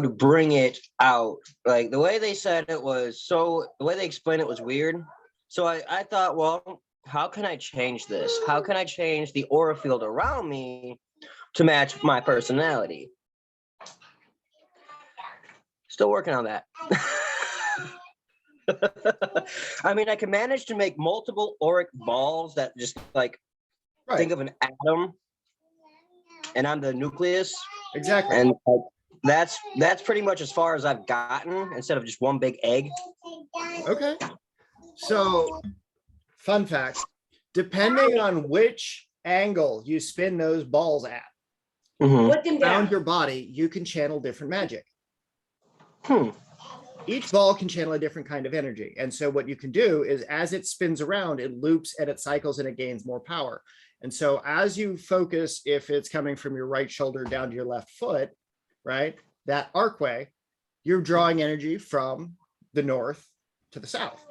bring it out. Like the way they said it was the way they explained it was weird. So I thought, well, how can I change this? How can I change the aura field around me to match my personality? Still working on that. I mean, I can manage to make multiple auric balls that just like think of an atom. and I'm the nucleus. Exactly. And that's pretty much as far as I've gotten instead of just one big egg. Okay. So, fun fact, depending on which angle you spin those balls at Mhm. Put them around down. your body, you can channel different magic. Hmm. Each ball can channel a different kind of energy. And so what you can do is as it spins around, it loops and it cycles and it gains more power. And so as you focus, if it's coming from your right shoulder down to your left foot, right, that arcway, you're drawing energy from the north to the south.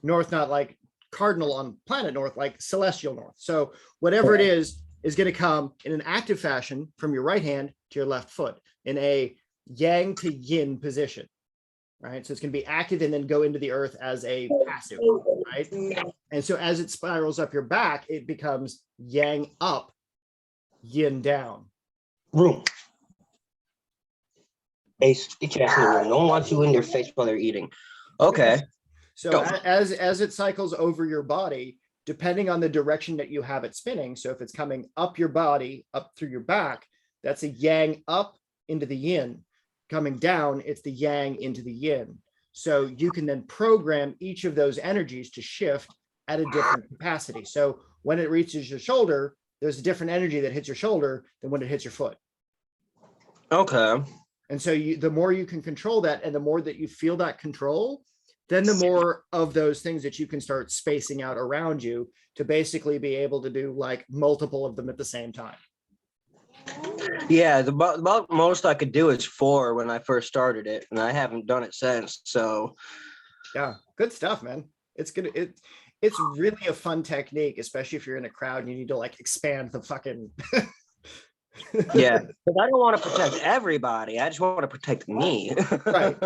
North, not like cardinal on planet north, like celestial north. So whatever it is going to come in an active fashion from your right hand to your left foot in a yang to yin position, right? So it's going to be active and then go into the earth as a passive, right? And so as it spirals up your back, it becomes yang up, yin down. Room. Ace, get your ass in the room. No one wants you in their face while they're eating. Okay. So Go. as it cycles over your body, depending on the direction that you have it spinning, so if it's coming up your body, up through your back, that's a yang up into the yin. Coming down, it's the yang into the yin. So you can then program each of those energies to shift at a different capacity. So when it reaches your shoulder, there's a different energy that hits your shoulder than when it hits your foot. Okay. And so the more you can control that and the more that you feel that control, then the more of those things that you can start spacing out around you to basically be able to do like multiple of them at the same time. Yeah, the about most I could do is 4 when I first started it, and I haven't done it since. So Yeah, good stuff, man. It's really a fun technique, especially if you're in a crowd and you need to like expand the fucking yeah, because I don't want to protect everybody. I just want to protect me. Right.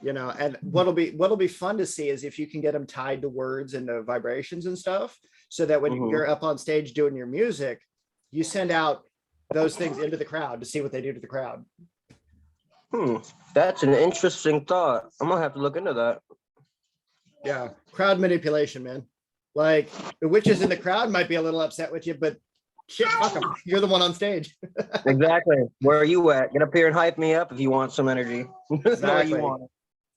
You know, and what'll be fun to see is if you can get them tied to words and to vibrations and stuff, so that when you're up on stage doing your music, you send out those things into the crowd to see what they do to the crowd. That's an interesting thought. I'm gonna have to look into that. Yeah, crowd manipulation, man. Like the witches in the crowd might be a little upset with you, but shit, fuck them. You're the one on stage. Exactly. Where are you at? Get up here and hype me up if you want some energy. That's the way you Exactly. want it.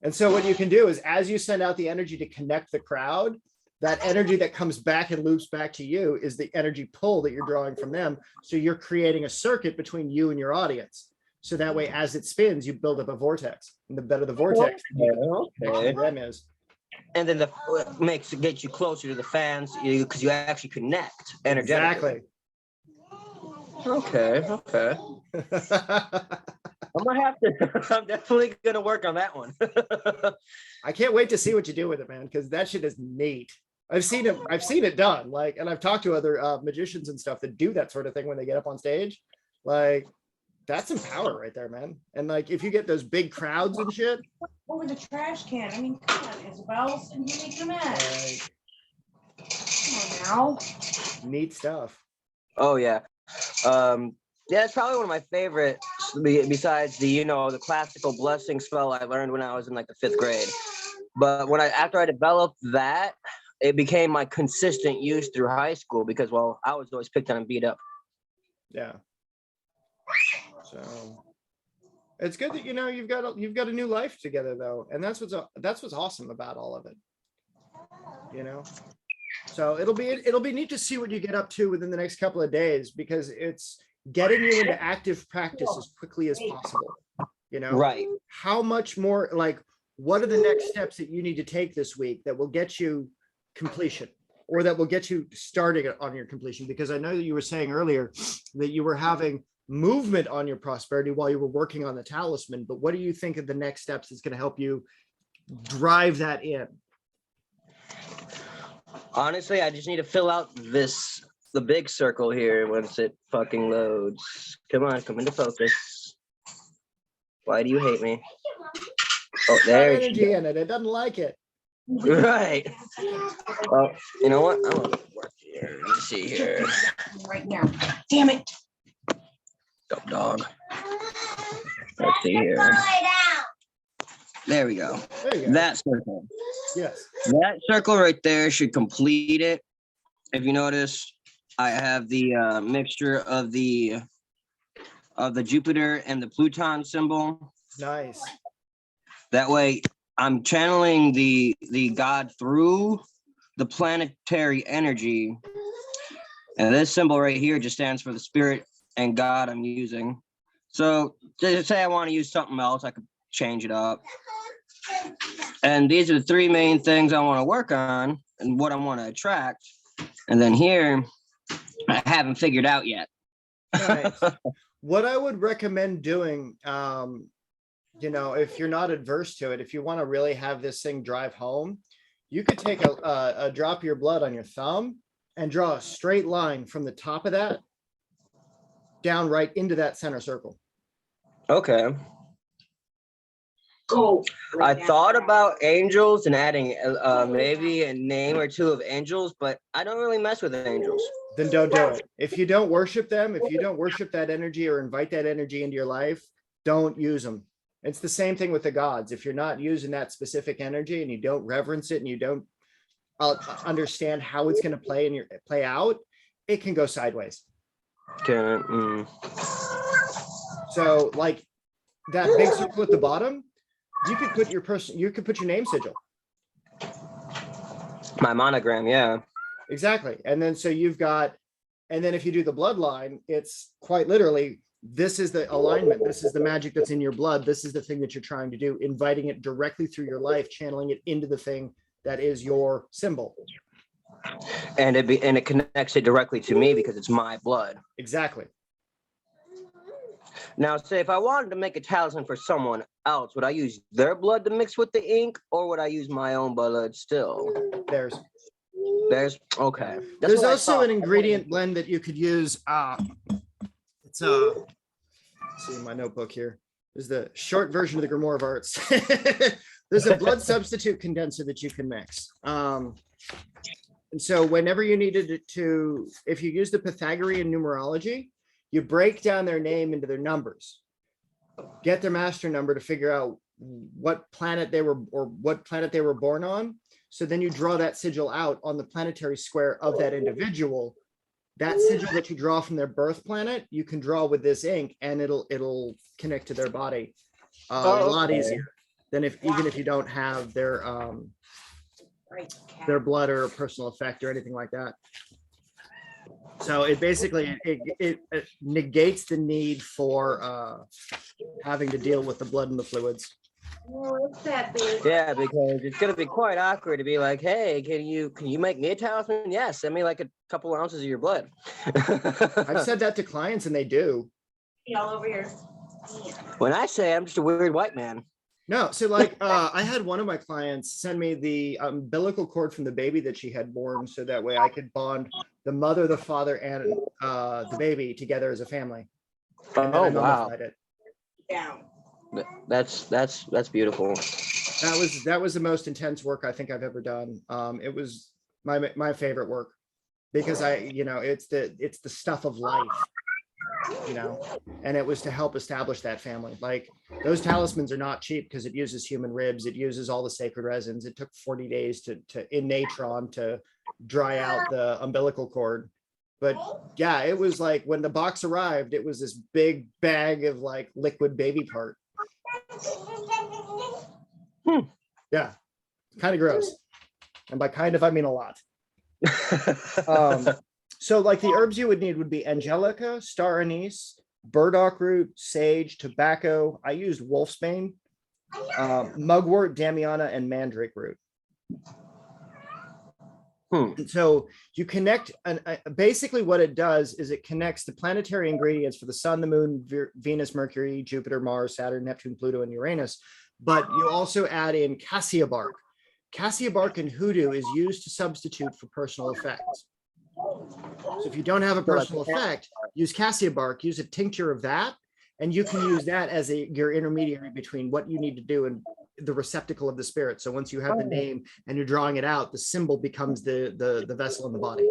And so what you can do is as you send out the energy to connect the crowd, that energy that comes back and loops back to you is the energy pull that you're drawing from them. So you're creating a circuit between you and your audience. So that way, as it spins, you build up a vortex. And the better the vortex, Okay. them is. And then gets you closer to the fans because you actually connect energetically. Exactly. Okay. I'm gonna have to. I'm definitely gonna work on that one. I can't wait to see what you do with it, man, because that shit is neat. I've seen it done. Like, and I've talked to other magicians and stuff that do that sort of thing when they get up on stage. Like, that's some power right there, man. And like, if you get those big crowds and shit. Over the trash can. I mean, come on, Isabel. And here they come in. Like, Come on now. neat stuff. Oh yeah. Yeah, it's probably one of my favorites besides the classical blessing spell I learned when I was in like the 5th grade. But after I developed that, it became my consistent use through high school because, well, I was always picked on and beat up. Yeah. So it's good that you've got a new life together though, and that's what's awesome about all of it. You know. So it'll be neat to see what you get up to within the next couple of days, because it's getting you into active practice as quickly as possible. You know, Right. How much more, like, what are the next steps that you need to take this week that will get you completion, or that will get you starting on your completion? Because I know that you were saying earlier that you were having movement on your prosperity while you were working on the talisman, but what do you think of the next steps that's going to help you drive that in? Honestly, I just need to fill out the big circle here once it fucking loads. Come on, come into focus. Why do you hate me? Oh, there you energy in it. It doesn't like it. go. Right. Well, you know what? I'm gonna work here. Let's see here. Right now. Damn it. Go, dog. Let's see here. There we go. There you go. That circle. Yes. That circle right there should complete it. If you notice, I have the mixture of the Jupiter and the Pluton symbol. Nice. That way I'm channeling the God through the planetary energy. And this symbol right here just stands for the spirit and God I'm using. So just say I want to use something else, I could change it up. And these are the three main things I want to work on and what I want to attract. And then here, I haven't figured out yet. Nice. What I would recommend doing, you know, if you're not adverse to it, if you want to really have this thing drive home, you could take a drop of your blood on your thumb and draw a straight line from the top of that down right into that center circle. Okay. Go. I thought about angels and adding maybe a name or two of angels, but I don't really mess with angels. Then don't do it. If you don't worship them, if you don't worship that energy or invite that energy into your life, don't use them. It's the same thing with the gods. If you're not using that specific energy and you don't reverence it and you don't understand how it's going to play out, it can go sideways. So like that big circle at the bottom, you could put your name sigil. My monogram, yeah. Exactly. And then so you've got, and then if you do the bloodline, it's quite literally, this is the alignment. This is the magic that's in your blood. This is the thing that you're trying to do, inviting it directly through your life, channeling it into the thing that is your symbol. And it connects it directly to me because it's my blood. Exactly. Now, say if I wanted to make a talisman for someone else, would I use their blood to mix with the ink, or would I use my own blood still? There's okay. There's also an ingredient blend that you could use. It's let's see my notebook here. There's the short version of the Grimoire of Arts. There's a blood substitute condenser that you can mix. And so whenever you needed it to, if you use the Pythagorean numerology, you break down their name into their numbers, get their master number to figure out what planet they were born on. So then you draw that sigil out on the planetary square of that individual. That sigil that you draw from their birth planet, you can draw with this ink, and it'll connect to their body a lot easier than even if you don't have their blood or personal effect or anything like that. So it basically it negates the need for having to deal with the blood and the fluids. Yeah, because it's gonna be quite awkward to be like, hey, can you make me a talisman? Yeah, send me like a couple ounces of your blood. I've said that to clients and they do. All over here. When I say I'm just a weird white man. No, so like I had one of my clients send me the umbilical cord from the baby that she had born, so that way I could bond the mother, the father, and the baby together as a family. And then I mummified it. Down. That's beautiful. That was the most intense work I think I've ever done. It was my favorite work because it's the stuff of life, and it was to help establish that family. Like those talismans are not cheap because it uses human ribs. It uses all the sacred resins. It took 40 days to in natron to dry out the umbilical cord. But yeah, it was like when the box arrived, it was this big bag of like liquid baby part. Yeah, kind of gross. And by kind of, I mean a lot. So like the herbs you would need would be angelica, star anise, burdock root, sage, tobacco. I used wolfsbane, mugwort, damiana, and mandrake root. So you connect, and basically what it does is it connects the planetary ingredients for the sun, the moon, Venus, Mercury, Jupiter, Mars, Saturn, Neptune, Pluto, and Uranus. But you also add in cassia bark. Cassia bark in hoodoo is used to substitute for personal effects. So if you don't have a personal effect, use cassia bark, use a tincture of that, and you can use that as your intermediary between what you need to do and the receptacle of the spirit. So once you have the name and you're drawing it out, the symbol becomes the vessel in the body.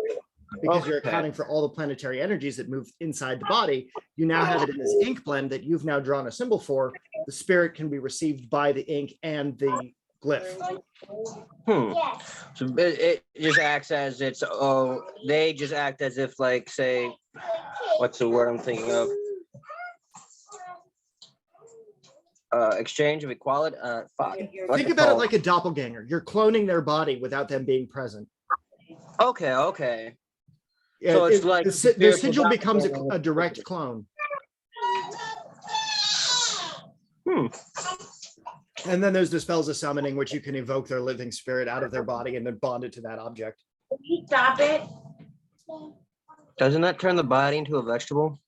Because you're accounting for all the planetary energies that move inside the body. You now have it in this ink blend that you've now drawn a symbol for. The spirit can be received by the ink and the glyph. So it just acts as it's, oh, they just act as if, like, say, what's the word I'm thinking of? Exchange of equality. Fuck. What's Think it about it called? like a doppelganger. You're cloning their body without them being present. Okay. Yeah, So it's like the spiritual sigil becomes doppelganger. a direct clone. And then there's the spells of summoning, which you can evoke their living spirit out of their body and then bond it to that object. Can you stop it? Doesn't that turn the body into a vegetable?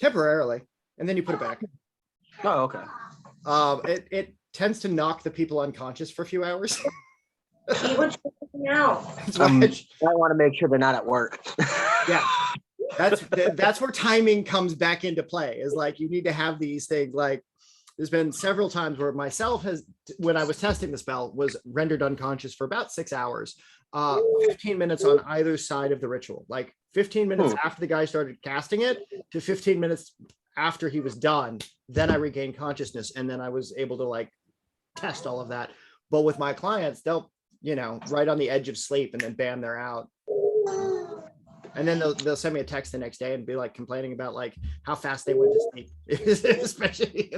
Temporarily. And then you put it back. Oh, okay. It tends to knock the people unconscious for a few hours. See what you're doing now. That's why I want to make sure they're not at work. yeah. That's where timing comes back into play, is like you need to have these things. Like there's been several times where myself when I was testing the spell, was rendered unconscious for about 6 hours, 15 minutes on either side of the ritual, like 15 minutes after the guy started casting it to 15 minutes after he was done. Then I regained consciousness, and then I was able to like test all of that. But with my clients, they'll, right on the edge of sleep, and then bam, they're out. And then they'll send me a text the next day and be like complaining about like how fast they went to sleep. Especially,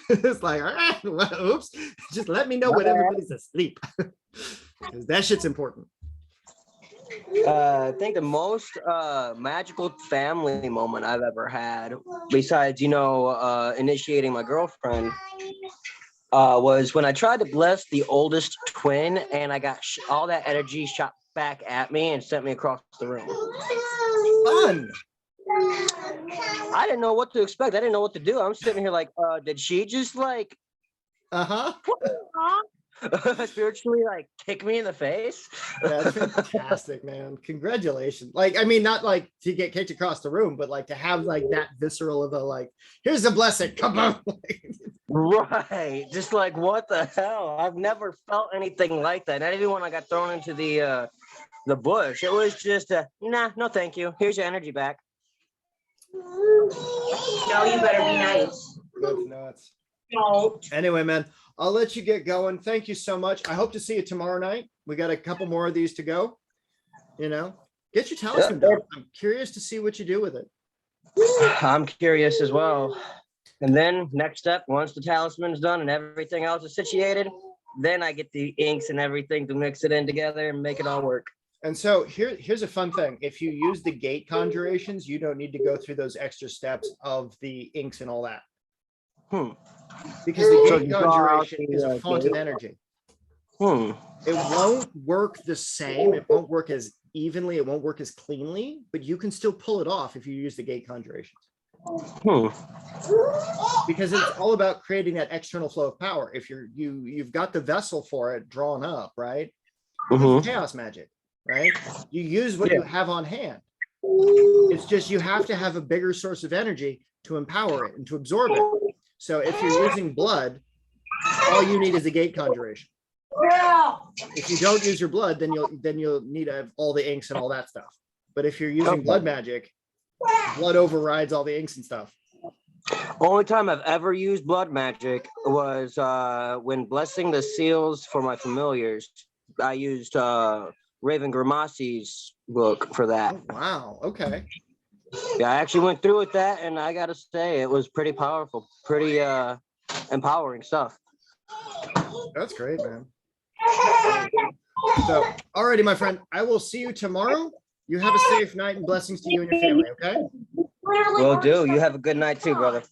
it's like, all right, well, oops, just let me know when everybody's asleep. Because that shit's important. I think the most magical family moment I've ever had, besides, initiating my girlfriend, was when I tried to bless the oldest twin, and I got all that energy shot back at me and sent me across the room. Fun. I didn't know what to expect. I didn't know what to do. I'm sitting here like, did she just like spiritually like kick me in the face? That's fantastic, man. Congratulations. Like, I mean, not like to get kicked across the room, but like to have like that visceral of a like, here's a blessing. Come on. Right. Just like, what the hell? I've never felt anything like that. Not even when I got thrown into the bush. It was just nah, no thank you. Here's your energy back. No, you better be nice. That's nuts. No. Anyway, man, I'll let you get going. Thank you so much. I hope to see you tomorrow night. We got a couple more of these to go. Get your talisman done. I'm curious to see what you do with it. I'm curious as well. And then next step, once the talisman's done and everything else is situated, then I get the inks and everything to mix it in together and make it all work. And so here's a fun thing. If you use the gate conjurations, you don't need to go through those extra steps of the inks and all that. Because the gate conjuration is a font of energy. It won't work the same. It won't work as evenly. It won't work as cleanly, but you can still pull it off if you use the gate conjurations. Because it's all about creating that external flow of power. If you've got the vessel for it drawn up, right? It's chaos magic, right? You use what you have on hand. It's just you have to have a bigger source of energy to empower it and to absorb it. So if you're using blood, all you need is a gate conjuration. If you don't use your blood, then you'll need all the inks and all that stuff. But if you're using blood magic, blood overrides all the inks and stuff. Only time I've ever used blood magic was when blessing the seals for my familiars. I used Raven Grimasi's book for that. Oh, wow. Okay. Yeah, I actually went through with that, and I gotta say it was pretty powerful, pretty empowering stuff. That's great, man. So, alrighty, my friend. I will see you tomorrow. You have a safe night and blessings to you and your family, okay? Will do. You have a good night too, brother.